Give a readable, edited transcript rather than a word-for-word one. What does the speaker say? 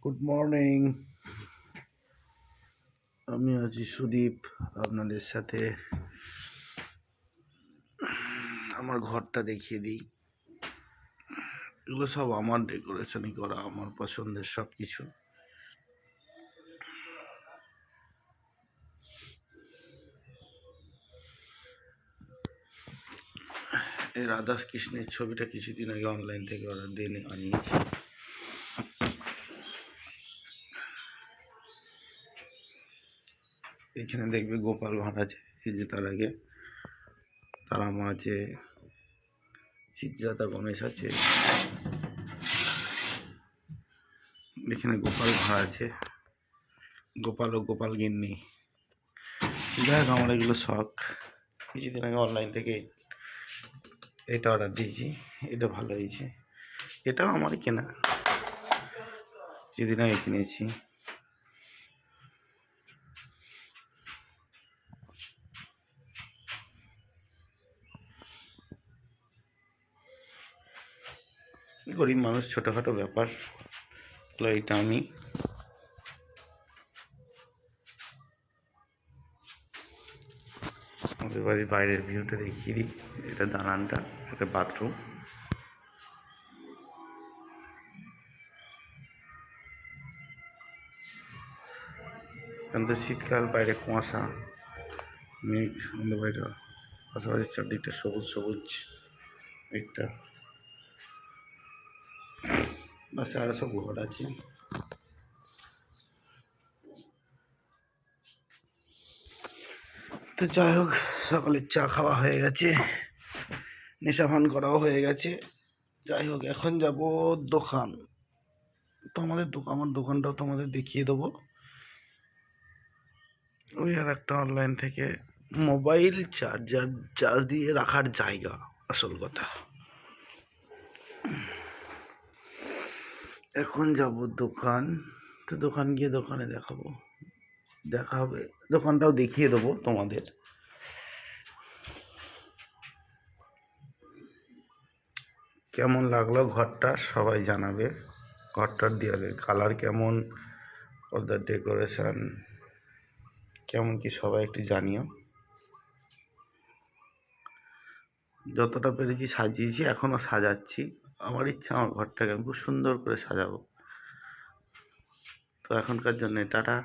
Good morning. আমি আছি সুদীপ, আপনাদের সাথে আমার ঘরটা দেখিয়ে দিই। এগুলো সব আমার ডেকোরেশনই করা, আমার পছন্দের সব কিছু। এই রাধা কৃষ্ণের ছবিটা কিছুদিন আগে অনলাইন থেকে অর্ডার দিয়ে আনিয়েছি। এখানে দেখবে গোপাল ভাঁড় আছে, এই যে তার আগে তারা মা আছে, চিত্রাতা গণেশ আছে, এখানে গোপাল ভাঁড় আছে, গোপাল ও গোপাল গিন্নি। যাই হোক, আমার এগুলো শখ। কিছুদিন আগে অনলাইন থেকে এটা অর্ডার দিয়েছি, এটা ভালো হয়েছে। এটাও আমারই কেনা, কিছুদিন আগে কিনেছি। গরিব মানুষ, ছোটোখাটো ব্যাপার। এইটা আমি আমাদের বাড়ির বাইরের ভিউটা দেখিয়ে দিই। এটা দালানটা, এটা বাথরুম। এখন তো শীতকাল, বাইরে কুয়াশা, মেঘ, আমাদের বাইরে পাশাপাশি চারদিকটা সবুজ সবুজ একটা। বাসে আরও সব ঘর আছে। তো যাই হোক, সকালের চা খাওয়া হয়ে গেছে, নেশা ভান করাও হয়ে গেছে। যাই হোক, এখন যাব দোকান। তো আমার দোকানটাও তোমাদের দেখিয়ে দেবো। ওই আর একটা অনলাইন থেকে মোবাইল চার্জ দিয়ে রাখার জায়গা, আসল কথা। এখন যাব দোকান। তো দোকান গিয়ে দোকানে দেখা হবে, দোকানটাও দেখিয়ে দেবো তোমাদের। কেমন লাগলো ঘরটা সবাই জানাবে। ঘরটার দেওয়ালের কালার কেমন, পর্দার ডেকোরেশন কেমন কি সবাই একটু জানিও। যতটা পেরেছি সাজিয়েছি, এখনও সাজাচ্ছি। আমার ইচ্ছা আমার ঘরটাকে খুব সুন্দর করে সাজাবো। তো এখনকার জন্য টাটা।